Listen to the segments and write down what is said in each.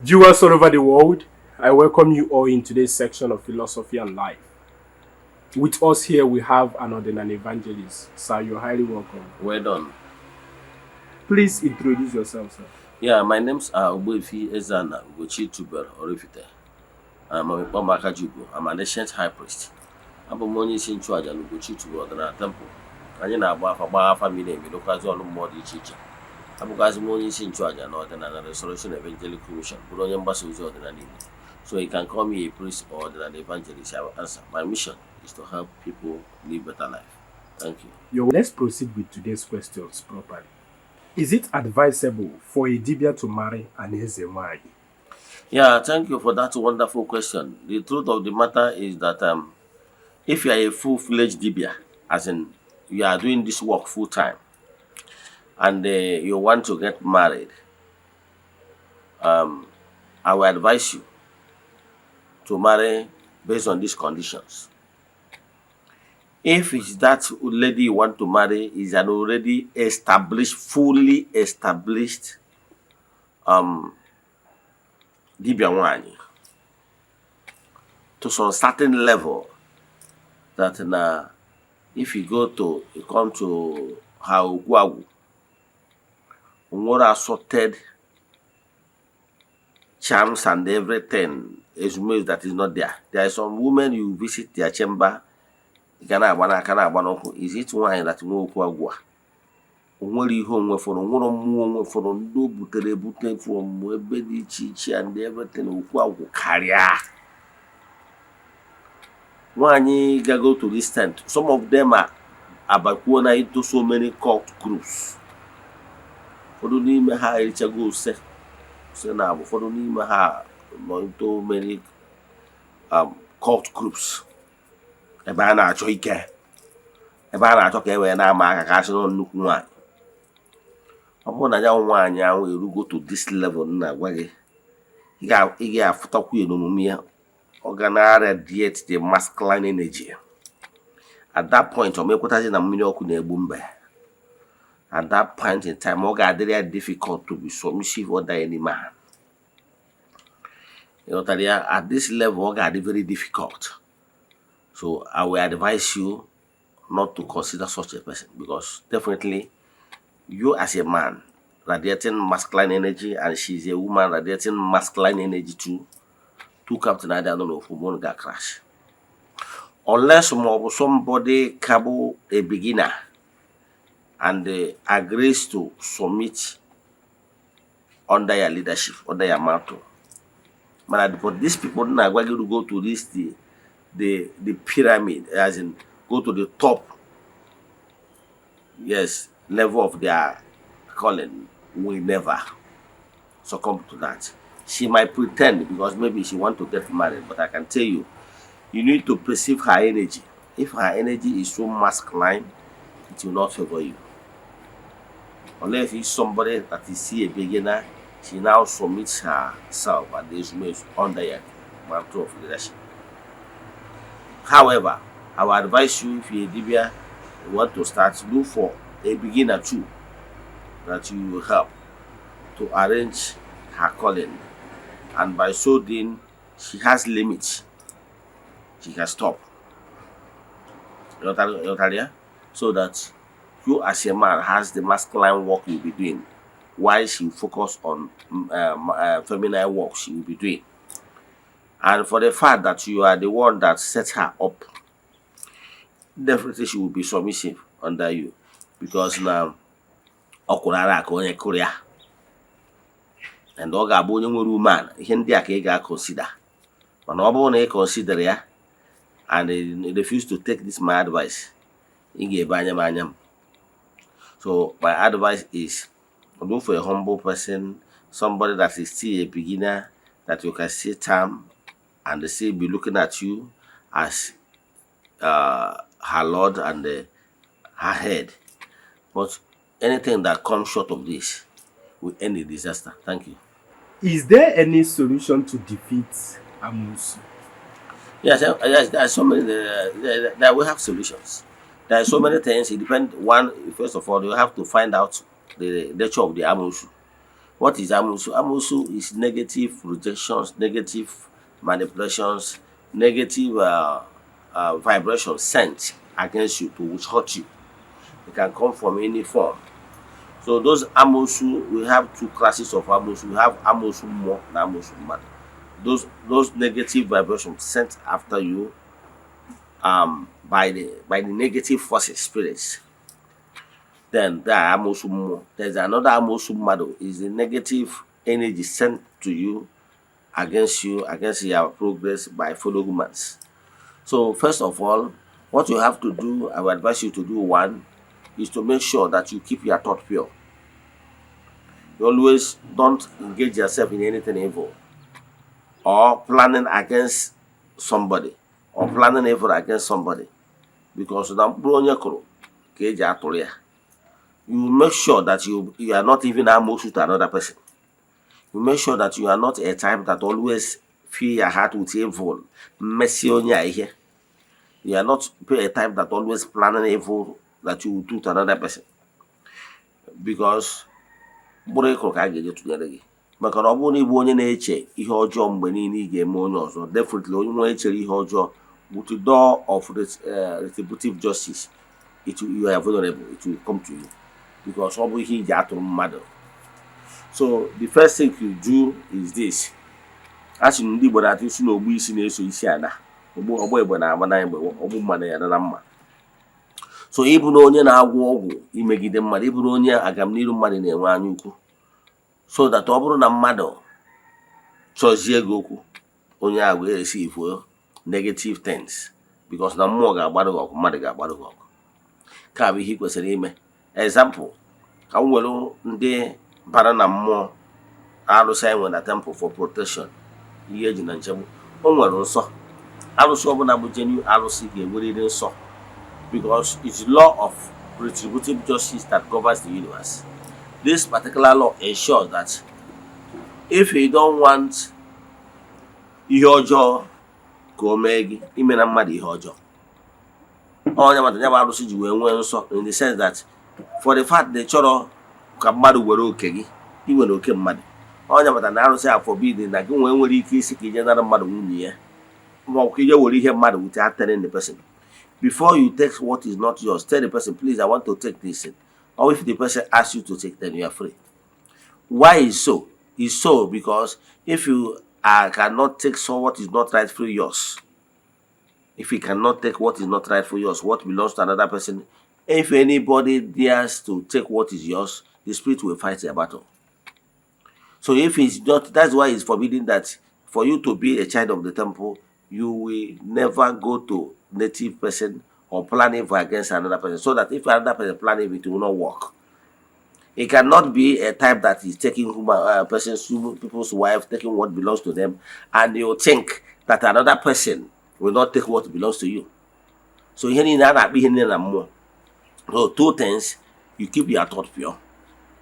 Viewers all over the world, I welcome you all in today's section of Philosophy and Life. With us here, we have an evangelist. Sir, you're highly welcome. Well done. Please introduce yourself, sir. Yeah, my name's Eze-Ana, Orifite. I'm a Pamaka Jubu. I'm an ancient high priest. I'm a money in charge and Ugochi to the temple. And you know about family, because all more the teacher. I'm going money in charge and the restoration evangelical mission. But on your bus is ordinary. So you can call me a priest or an evangelist. I will answer. My mission is to help people live better life. Thank you. Let's proceed with today's questions properly. Is it advisable for a Dibia to marry an Eze-Ana? Yeah, thank you for that wonderful question. The truth of the matter is that if you are a full-fledged Dibia, as in you are doing this work full time, and you want to get married, I will advise you to marry based on these conditions. If it's that lady you want to marry is an already established, fully established Dibia Wanyi, to some certain level, that if you come to her Ugwagu, more assorted charms and everything is that is not there. There are some women you visit their chamber, is it wine that no Ugwagu? Onwere ihe onwe fọrọ nwere mmụọ onwe fọrọ ndị o butere ebute from ebe dị iche iche and everything okwu agwụ karịa. Nwaanyị go to this tent, some of them are abakwuo na into so many cult groups. Ụfọdụ n'ime ha erichago ose na abụ, ụfọdụ n'ime ha nọ into many cult groups. Ebe a na-achọ ike, ebe a na-achọ ka e wee na-ama aka ka asị nọ nnukwu nwaanyị. Ọ bụrụ na ya nwaanyị ahụ erugo to this level, na-agwa gị ị ga-afụtakwu ya n'omume ya, ọ ga na-radiate the masculine energy. At that point, ọ mekwetazi na mmiri ọkụ na-egbu mbe. At that point in time, ọ ga-adịrị ya difficult to be submissive under any man. At this level, ọ ga-adị very difficult. So I will advise you not to consider such a person, because definitely you as a man radiating masculine energy and she's a woman radiating masculine energy too. Two captain I don't know if one got crash. Unless somebody cable a beginner and agrees to submit under your leadership, under your mantle. But these people are going to go to this the pyramid, as in go to the top, yes, level of their calling, will never succumb to that. She might pretend because maybe she want to get married, but I can tell you, you need to perceive her energy. If her energy is so masculine, it will not favor you. Unless if it's somebody that is see a beginner, she now submits herself and this is under your mantle of leadership. However, I will advise you, if you're a Dibia, you want to start, look for a beginner too, that you will help to arrange her calling. And by so doing, she has limits. She can stop. So that you as a man has the masculine work you'll be doing, while she focus on feminine work she will be doing. And for the fact that you are the one that sets her up, definitely she will be submissive under you, because now ọkwụrara aka onye kụrụ ya, and ọ ga-abụ onye nwere umeala. Ihe ndị a ka ị ga-consider. Mana ọ bụrụ na ị consider ya and refuse to take this my advice, ị ga-ebe anya m. So my advice is look for a humble person, somebody that is still a beginner, that you can sit down and still be looking at you as her Lord and her head. But anything that comes short of this will end in disaster. Thank you. Is there any solution to defeat Amusu? Yes, there are so many. There we have solutions. There are so many things. It depends. One, first of all, you have to find out the nature of the Amusu. What is amusu? Amusu is negative projections, negative manipulations, negative vibrations sent against you to hurt you. It can come from any form. So those amosu, we have two classes of amosu. We have amosu mo and amosu mad. Those negative vibrations sent after you by the negative forces, spirits. Then there are amosu mo. There's another amosu mad, is the negative energy sent to you, against your progress by fellow humans. So first of all, what you have to do, I will advise you to do, one, is to make sure that you keep your thought pure. You always don't engage yourself in anything evil or planning against somebody or planning evil against somebody, because na mkpụrụ onye kụrụ ka eji atụrụ ya. You make sure that you are not even amosu to another person. You make sure that you are not a type that always fill your heart with evil, messy on your here. You are not a type that always planning evil that you will do to another person, because mkpụrụ ịkụrụ ka a ga-eji tụnyere gị. Maka na ọ bụrụ na ịbụ onye na-eche ihe ọjọọ mgbe niile ị ga-eme onye ọzọ, definitely onye na-echere ihe ọjọọ, with the door of retributive justice, you are vulnerable, it will come to you, because ọ bụ ihe iji atụrụ mmadụ. So the first thing you do is this. Asị ndị Igbo na-atụ isi n'ogbu isi na-eso isi ada. Ọgbọ Igbo na-agba na Igbo, ọgbụ mmadụ ya na mma. So ịbụ na onye na-agwọ ọgwụ imegide mmadụ, ịbụ na onye agamniru mmadụ na-enwe anya ukwu, so that ọ bụrụ na mmadụ chọzie gị okwu, onye ahụ ga-receive negative things, because na mmụọ ga-agbado gị ọgụ, mmadụ ga-agbado gị ọgụ. Ka bụ ihe ị kwesịrị ime. Example, ka m were ndị bara na mmụọ arụsị anyị nwere na temple for protection, ihe eji na nchegbu. O nwere nsọ. Arụsị ọbụla bụ genuine arụsị ga-enwerịrị nsọ, because it's law of retributive justice that governs the universe. This particular law ensures that if you don't want ihe ọjọọ ka o mee gị, ime na mmadụ ihe ọjọọ, onye mmadụ ya bụ arụsị ji wee nwee nsọ, in the sense that for the fact they chọrọ ka mmadụ were oke gị, ị nwere oke mmadụ. Onye mmadụ na arụsị a forbid na gị nwere ike isi ka ije nara mmadụ nwunye ya, ma ọ bụ ka ije were ihe mmadụ without telling the person. Before you take what is not yours, tell the person, please, I want to take this thing. Or if the person asks you to take, then you are free. Why is so? It's so because if you cannot take what is not rightfully yours, if you cannot take what is not rightfully yours, what belongs to another person, if anybody dares to take what is yours, the spirit will fight a battle. So if it's not, that's why it's forbidden that for you to be a child of the temple, you will never go to native person or plan evil against another person, so that if another person plan evil, it will not work. It cannot be a type that is taking people's wife, taking what belongs to them, and you think that another person will not take what belongs to you. So here in that be more. So two things, you keep your thought pure.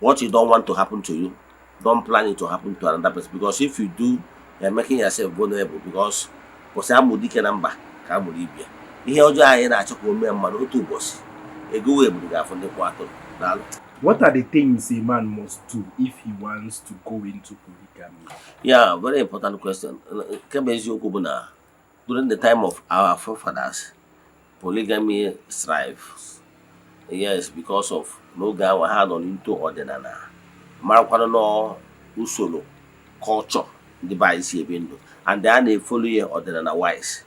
What you don't want to happen to you, don't plan it to happen to another person, because if you do, you're making yourself vulnerable, because ihe ọjọọ anyị na-achọ ka o mee mmadụ otu ụbọchị ego eburu ga-afụ ndị kwa atọ. What are the things a man must do if he wants to go into polygamy? Yeah, very important question. During the time of our forefathers, polygamy thrives. Yes, because of no guy had on into Eze-Ana. Marakwana no usoro culture the by Eze-Ana, and they are following Eze-Ana wise.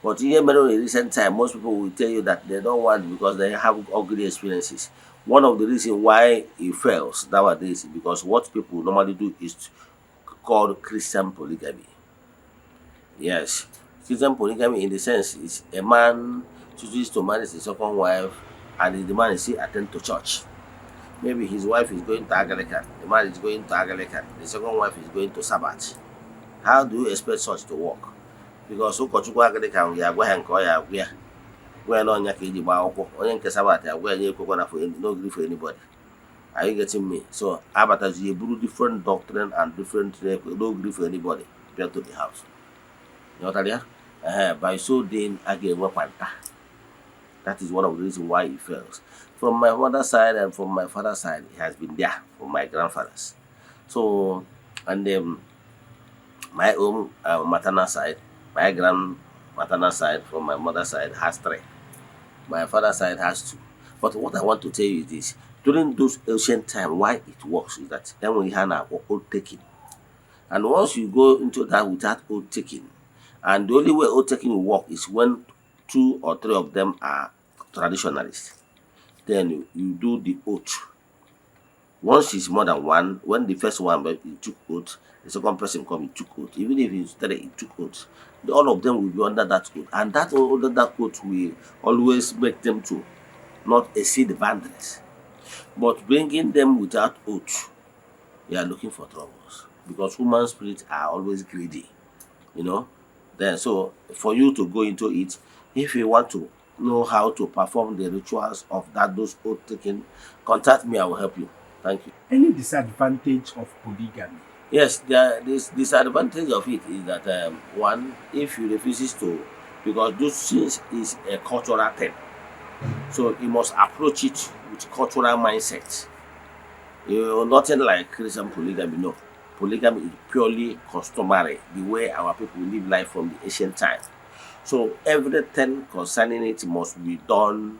But in recent time, most people will tell you that they don't want because they have ugly experiences. One of the reasons why it fails nowadays is because what people normally do is called Christian polygamy. Yes, Christian polygamy in the sense is a man chooses to marry his second wife, and the man is still attend to church. Maybe his wife is going to Anglican, the man is going to Anglican, the second wife is going to Sabbath. How do you expect such to work? Because ụkọchukwu Anglican ga-agwa ha nke ọ ya agwa ya, gwa na ọnya ka eji gbaa akwụkwọ, onye nke Sabbath agwa ya nye ekwekwa na no gree for anybody. Are you getting me? So abatazi eburu different doctrine and different no gree for anybody bịa to the house. You know what? By so doing, a ga-enwe kwanta. That is one of the reasons why it fails. From my mother's side and from my father's side, it has been there from my grandfathers. So, and my own maternal side, my grand maternal side from my mother's side has three. My father's side has two. But what I want to tell you is this: during those ancient time, why it works is that then we had our old taking, and once you go into that without old taking, and the only way old taking will work is when two or three of them are traditionalists. Then you do the oath. Once it's more than one, when the first one he took oath, the second person come, he took oath. Even if it's three, he took oath. All of them will be under that oath. And that under that oath will always make them to not exceed the boundaries. But bringing them without oath, you are looking for troubles. Because human spirits are always greedy, you know. Then so for you to go into it, if you want to know how to perform the rituals of that those oath taking, contact me, I will help you. Thank you. Any disadvantage of polygamy? Yes, this disadvantage of it is that one, if you refuses to, because those things is a cultural thing, so you must approach it with cultural mindset. You know, nothing like Christian polygamy. No, polygamy is purely customary, the way our people live life from the ancient time. So everything concerning it must be done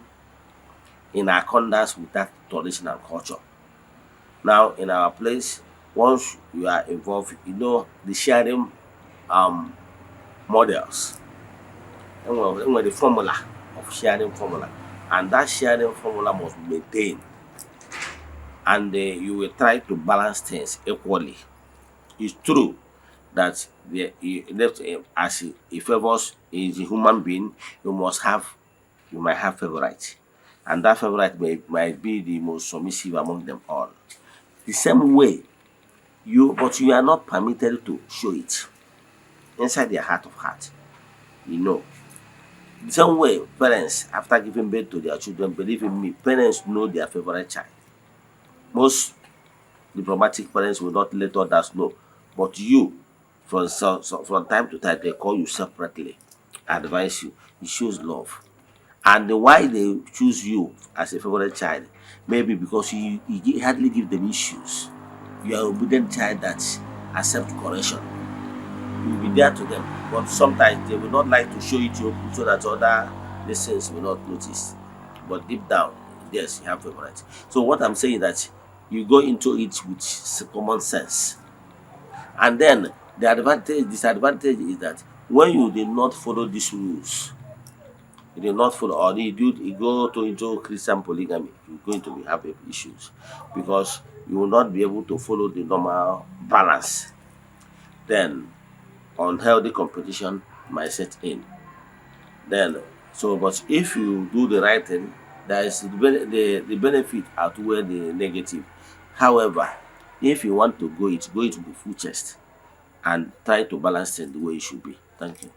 in accordance with that tradition and culture. Now, in our place, once you are involved, you know the sharing um, models, and the formula of sharing formula, and that sharing formula must be maintained, and you will try to balance things equally. It's true that as a favors is a human being, you must have you might have favorite, and that favorite might be the most submissive among them all. The same way but you are not permitted to show it inside their heart of heart. You know. The same way parents after giving birth to their children, believe in me, parents know their favorite child. Most diplomatic parents will not let others know. But you, from time to time, they call you separately, advise you. It shows love. And why they choose you as a favorite child, maybe because you hardly give them issues. You are an obedient child that accept correction. You will be there to them. But sometimes they will not like to show it to you so that other listeners will not notice. But deep down, yes, you have favorite. So what I'm saying is that you go into it with common sense. And then disadvantage is that when you did not follow these rules, you did not follow, or you go to into Christian polygamy, you're going to be having issues because you will not be able to follow the normal balance. Then unhealthy competition might set in. Then but if you do the right thing, there is the benefit outweigh the negative. However, if you want to go it with full chest and try to balance it the way it should be. Thank you.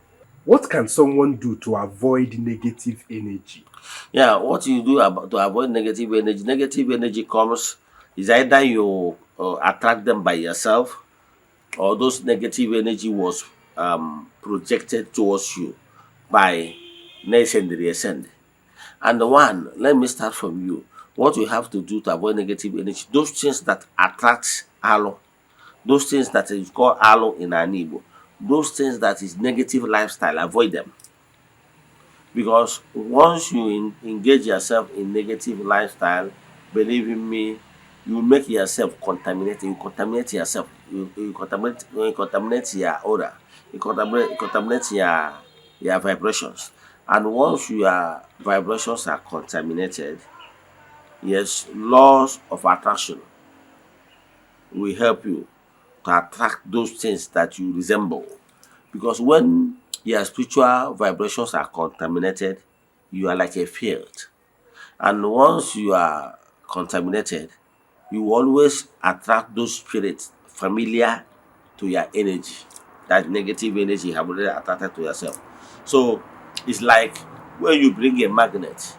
What can someone do to avoid negative energy? Yeah, what you do to avoid negative energy? Negative energy comes is either you attract them by yourself, or those negative energy was projected towards you by nation the ascend. And the one, let me start from you. What you have to do to avoid negative energy, those things that attract alo, those things that is called alo in an Igbo, those things that is negative lifestyle, avoid them. Because once you engage yourself in negative lifestyle, believe in me, you make yourself contaminated. You contaminate yourself. You contaminate your aura. You contaminate your vibrations. And once your vibrations are contaminated, yes, laws of attraction will help you to attract those things that you resemble. Because when your spiritual vibrations are contaminated, you are like a field. And once you are contaminated, you always attract those spirits familiar to your energy. That negative energy you have already attracted to yourself. So it's like when you bring a magnet.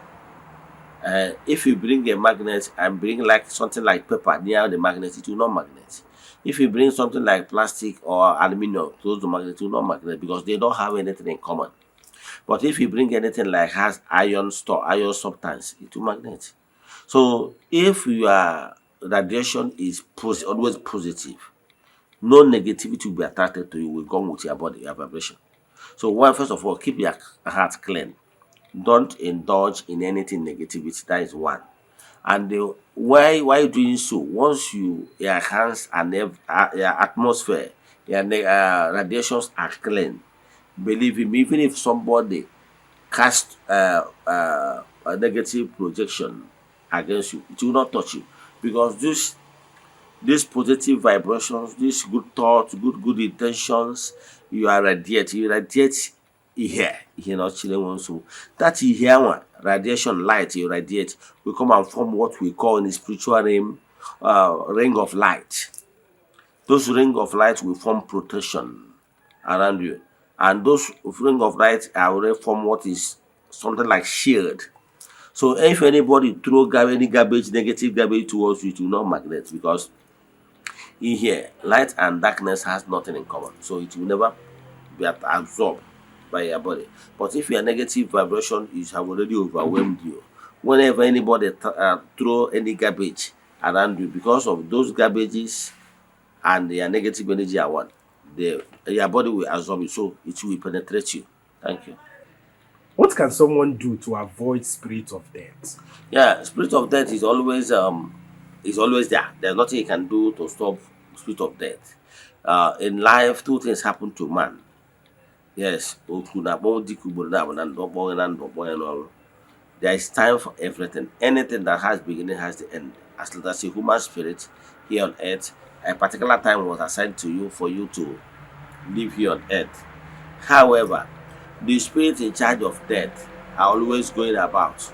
If you bring a magnet and bring like something like paper near the magnet, it will not magnet. If you bring something like plastic or aluminum close to magnet, it will not magnet because they don't have anything in common. But if you bring anything like has iron substance, it will magnet. So if you are radiation is always positive. No negativity will be attracted to you, will come with your body, your vibration. So one, first of all, keep your heart clean. Don't indulge in anything negativity. That is one. And why doing so? Once your hands and your atmosphere, your radiations are clean, believe me, even if somebody cast a negative projection against you, it will not touch you, because these positive vibrations, these good thoughts, good intentions, you radiate ihe not chilling one. So that you hear one radiation light you radiate will come and form what we call in the spiritual realm ring of light. Those ring of light will form protection around you, and those ring of light are already form what is something like shield. So if anybody throw any garbage, negative garbage towards you, it will not magnet, because in here, light and darkness has nothing in common. So it will never be absorbed by your body. But if your negative vibration is have already overwhelmed you, whenever anybody throw any garbage around you, because of those garbages and their negative energy are one, your body will absorb it, so it will penetrate you. Thank you. What can someone do to avoid spirit of death? Yeah, spirit of death is always there. There's nothing you can do to stop spirit of death. In life, two things happen to man. Yes, there is time for everything. Anything that has beginning has the end. As long as a human spirit here on earth, a particular time was assigned to you for you to live here on earth. However, the spirits in charge of death are always going about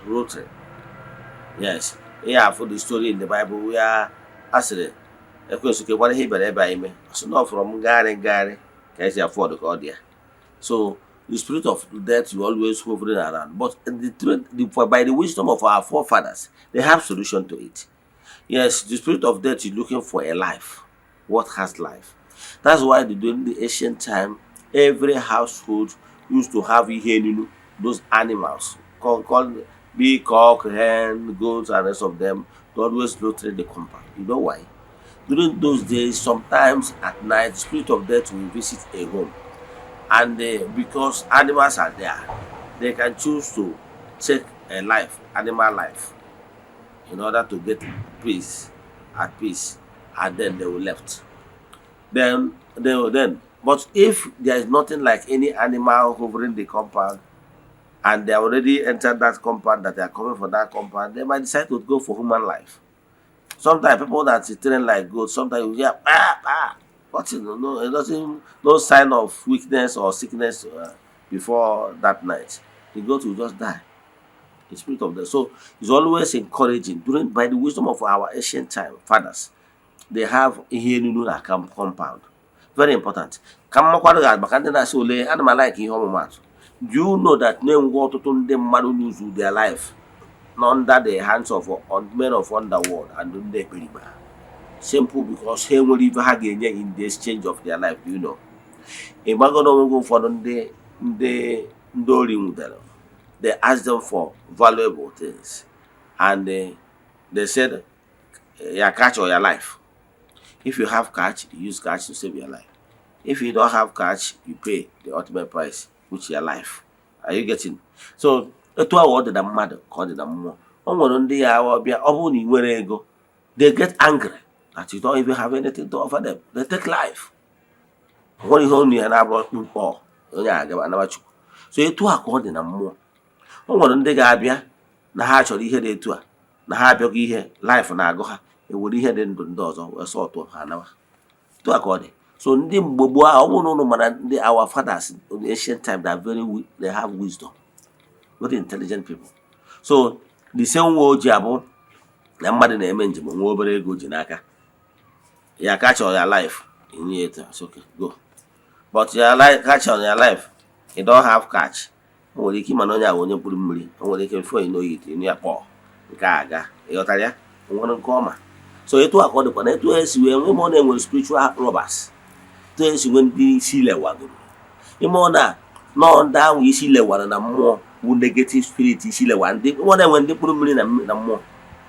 rotary. Yes. Yeah, for the story in the Bible where asịrị ekwensu ke gbara ihe bere ebe anyị mee. So not from Gary ka esi afford ka ọ dị ya. So the spirit of death is always hovering around. But by the wisdom of our forefathers, they have solution to it. Yes, the spirit of death is looking for a life. What has life? That's why during the ancient time, every household used to have those animals called bee, cock, hen, goats, and rest of them to always rotate the compound. You know why? During those days, sometimes at night, the spirit of death will visit a home. And because animals are there, they can choose to take a life, animal life, in order to get peace, at peace, and then they will left. But if there is nothing like any animal hovering the compound, and they already entered that compound, that they are coming for that compound, they might decide to go for human life. Sometimes people that train like goats, sometimes you hear but it doesn't, no sign of weakness or sickness before that night. The goat will just die. The spirit of death. So it's always encouraging. By the wisdom of our ancient time fathers, they have a compound. Very important. Do you know that lose their life under the hands of men of underworld and the believer? Simple, because he will even have in the exchange of their life. Do you know? Go for the they asked them for valuable things, and they said, "Your catch or your life. If you have catch, you use catch to save your life. If you don't have catch, you pay the ultimate price, which is your life." Are you getting? So, etu awo dị na mmadụ ka ọ dị na mmụọ. O nwere ndị ya ọbịa, ọ bụrụ na ị nwere ego, they get angry that you don't even have anything to offer them. They take life. What is only an abroad people? So etu a ka ọ dị na mmụọ. O nwere ndị ga-abịa na ha chọrọ ihe dị etu a, na ha abịaghị ihe life na-agụ ha, ewere ihe dị ndụ ndị ọzọ wee sọtụ ha nawa. Etu a ka ọ dị. So ndị mgbe gboo a, ọ bụrụ na ụnụ mara ndị our fathers in the ancient time, they are they have wisdom, very intelligent people. So the same way o ji abụ na mmadụ na-eme njem nwa obere ego ji n'aka, ya catch on your life in it, it's okay, go. But your life catch on your life, you don't have catch. O nwere ike ịma na onye ahụ onye mkpụrụ mmiri, o nwere ike before you know it, ịnụ ya kpọọ nke aga ịghọtara ya, o nwere nke ọma. So etu a ka ọ dịkwa na etu esi wee nwee ma ọ na-enwere spiritual robbers, etu esi nwee ndị isi lewagoro ime ọ na nọọ ndị ahụ isi lewara na mmụọ bụ negative spirit isi lewa ndị ọ na-enwe ndị mkpụrụ mmiri na mmụọ.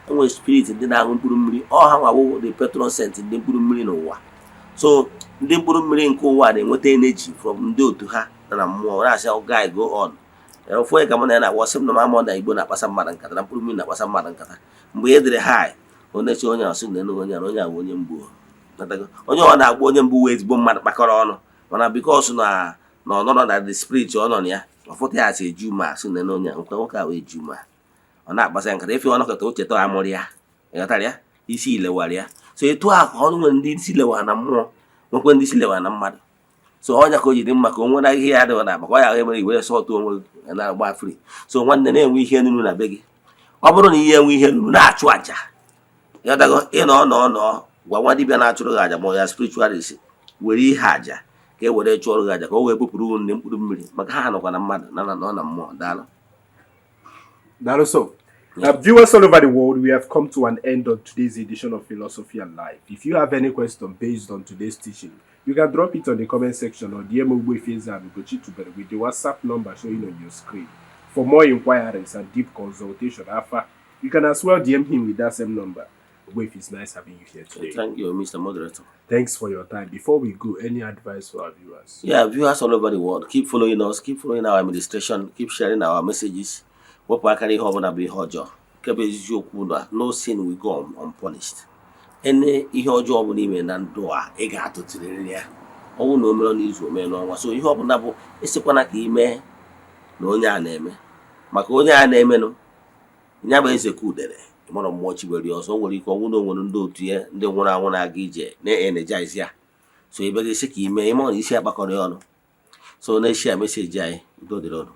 enwere spirit ndị na-aṅụ mkpụrụ mmiri, ọ ha nwawo the patron saint ndị mkpụrụ mmiri n'ụwa. So ndị mkpụrụ mmiri nke ụwa na-enweta energy from ndị otu ha na mmụọ na-asị guy go on. Ofu onye ka mụ na ya na-agwa sị m na mamụ na Igbo na-akpasa mmadụ nkata, na mkpụrụ mmiri na-akpasa mmadụ nkata. Mgbe e dere hai onye chi onye asị na onye a onye awụ onye mgbu, onye ọ na-agba onye mgbu wee ezigbo mmadụ kpakọrọ ọnụ, mana because na ọnọdụ na the spirit ọ nọ na ya ọfụta ya asị eju ma asị na onye nkwa nwoke ahụ eju ma ọ na-akpasa nkata efe ọnọkọta o cheta amụrụ ya ịghọtara ya isi ilewara ya. So etu a ka ọnụ nwere ndị isi lewa na mmụọ nwekwe ndị isi lewa na mmadụ. So ọnya ka o ji dị mma ka o nwere ihe ya adịghị na maka ọ ya emere iwere sọtụ onwe na-agba free. So nwanne na-enwe ihe nunu na be gị, ọ bụrụ na ihe enwe ihe nunu na-achụ àjà ịghọtago ịnọ gwa nwa dibịa na-achụrụ gị àjà ma ọ ya spiritualist were ihe àjà ka e were chụọrụ gị àjà ka o wee bupụrụ ndị mkpụrụ mmiri maka ha nọkwa na mmadụ nọ na mmụọ. Daalụ. So, viewers all over the world, we have come to an end of today's edition of Philosophy and Life. If you have any question based on today's teaching, you can drop it on the comment section or DM Eze-Ana with the WhatsApp number showing on your screen. For more inquiries and deep consultation, you can as well DM him with that same number. It's nice having you here today. Thank you, Mr. Moderator. Thanks for your time. Before we go, any advice for our viewers? Yeah, viewers all over the world, keep following us, keep following our administration, keep sharing our messages. No sin will go unpunished. Any ihe ọjọọ ọbụla ime na ndụ a ị ga-atụtụrịrị ya. Ọnwụ na omere n'izu ome n'ọnwa. So ihe ọbụla bụ esikwana ka ime na onye a na-eme maka onye a na-emenụ nya bụ eze ka udere ịmara mmụọ chibere ọzọ nwere ike ọnwụ na onwere ndị otu ya ndị nwụrụ anwụ na-aga ije na-energize ya. So ebe ga-esi ka ime ịma na isi akpakọrọ ọnụ. So na-eshi a meseji anyị udo dịrị ọnụ.